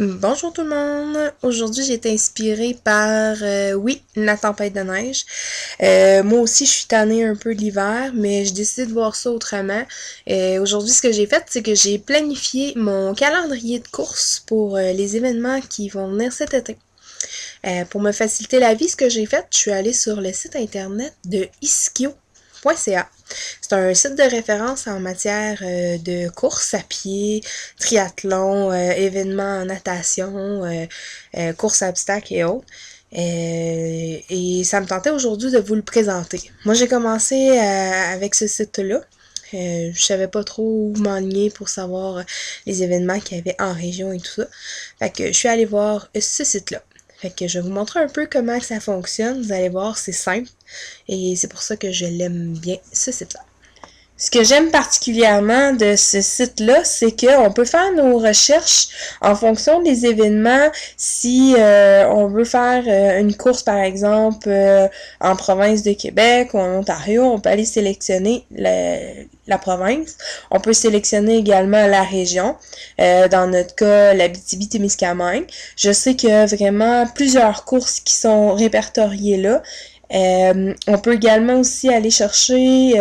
Bonjour tout le monde! Aujourd'hui, j'ai été inspirée par, oui, la tempête de neige. Moi aussi, je suis tannée un peu de l'hiver, mais j'ai décidé de voir ça autrement. Aujourd'hui, ce que j'ai fait, c'est que j'ai planifié mon calendrier de course pour les événements qui vont venir cet été. Pour me faciliter la vie, ce que j'ai fait, je suis allée sur le site internet de ischio.ca. C'est un site de référence en matière de course à pied, triathlon, événements en natation, course à obstacles et autres. Et ça me tentait aujourd'hui de vous le présenter. Moi, j'ai commencé avec ce site-là. Je savais pas trop où m'enligner pour savoir les événements qu'il y avait en région et tout ça. Fait que je suis allée voir ce site-là. Fait que je vais vous montrer un peu comment ça fonctionne. Vous allez voir, c'est simple. Et c'est pour ça que je l'aime bien, ce site-là. Ce que j'aime particulièrement de ce site-là, c'est qu'on peut faire nos recherches en fonction des événements. Si on veut faire une course, par exemple, en province de Québec ou en Ontario, on peut aller sélectionner la province. On peut sélectionner également la région. Dans notre cas, l'Abitibi-Témiscamingue. Je sais qu'il y a vraiment plusieurs courses qui sont répertoriées là. On peut également aussi aller chercher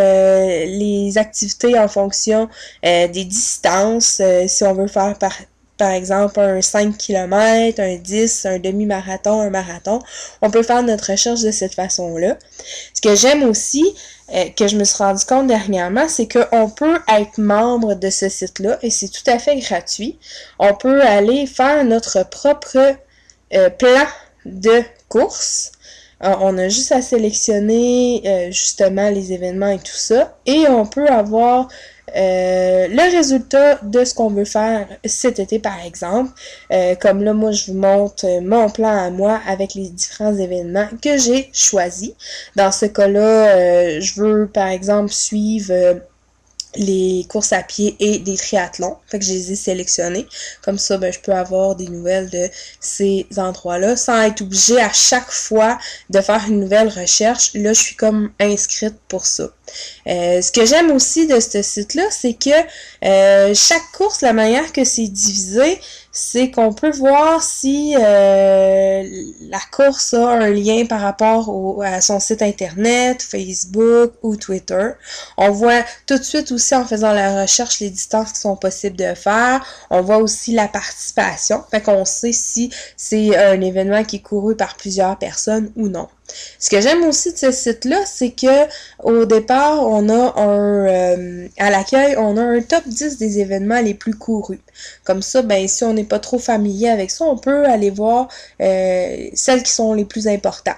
les activités en fonction des distances. Si on veut faire par exemple un 5 km, un 10, un demi-marathon, un marathon, on peut faire notre recherche de cette façon-là. Ce que j'aime aussi, que je me suis rendu compte dernièrement, c'est qu'on peut être membre de ce site-là et c'est tout à fait gratuit. On peut aller faire notre propre plan de course. On a juste à sélectionner justement les événements et tout ça. Et on peut avoir le résultat de ce qu'on veut faire cet été, par exemple. Comme là, moi, je vous montre mon plan à moi avec les différents événements que j'ai choisis. Dans ce cas-là, je veux, par exemple, suivre les courses à pied et des triathlons. Fait que je les ai sélectionnés. Comme ça, je peux avoir des nouvelles de ces endroits-là sans être obligée à chaque fois de faire une nouvelle recherche. Là, je suis comme inscrite pour ça. Ce que j'aime aussi de ce site-là, c'est que chaque course, la manière que c'est divisé, c'est qu'on peut voir si la course a un lien par rapport à son site internet, Facebook ou Twitter. On voit tout de suite aussi en faisant la recherche les distances qui sont possibles de faire. On voit aussi la participation. Fait qu'on sait si c'est un événement qui est couru par plusieurs personnes ou non. Ce que j'aime aussi de ce site-là, c'est que au départ, on a à l'accueil, on a un top 10 des événements les plus courus. Comme ça, si on n'est pas trop familier avec ça, on peut aller voir celles qui sont les plus importantes.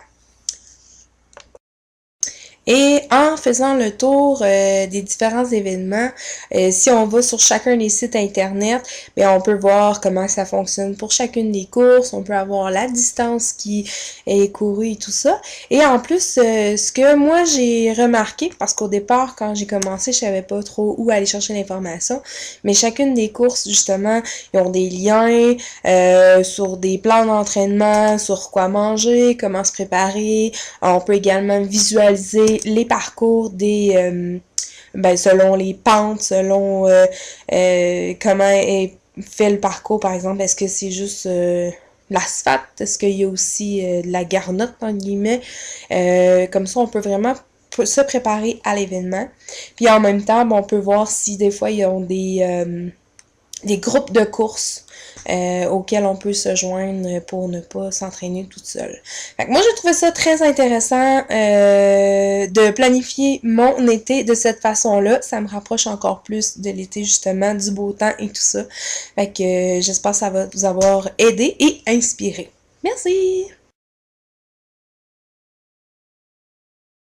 Et en faisant le tour des différents événements, si on va sur chacun des sites internet, on peut voir comment ça fonctionne pour chacune des courses, on peut avoir la distance qui est courue et tout ça. Et en plus, ce que moi j'ai remarqué, parce qu'au départ, quand j'ai commencé, je savais pas trop où aller chercher l'information, mais chacune des courses, justement, ils ont des liens sur des plans d'entraînement, sur quoi manger, comment se préparer. On peut également visualiser les parcours selon les pentes, selon comment est fait le parcours, par exemple. Est-ce que c'est juste l'asphalte? Est-ce qu'il y a aussi de la garnotte, entre guillemets? Comme ça, on peut vraiment se préparer à l'événement. Puis en même temps, on peut voir si des fois, ils ont des groupes de courses auxquels on peut se joindre pour ne pas s'entraîner toute seule. Fait que moi, j'ai trouvé ça très intéressant de planifier mon été de cette façon-là. Ça me rapproche encore plus de l'été, justement, du beau temps et tout ça. Fait que j'espère que ça va vous avoir aidé et inspiré. Merci!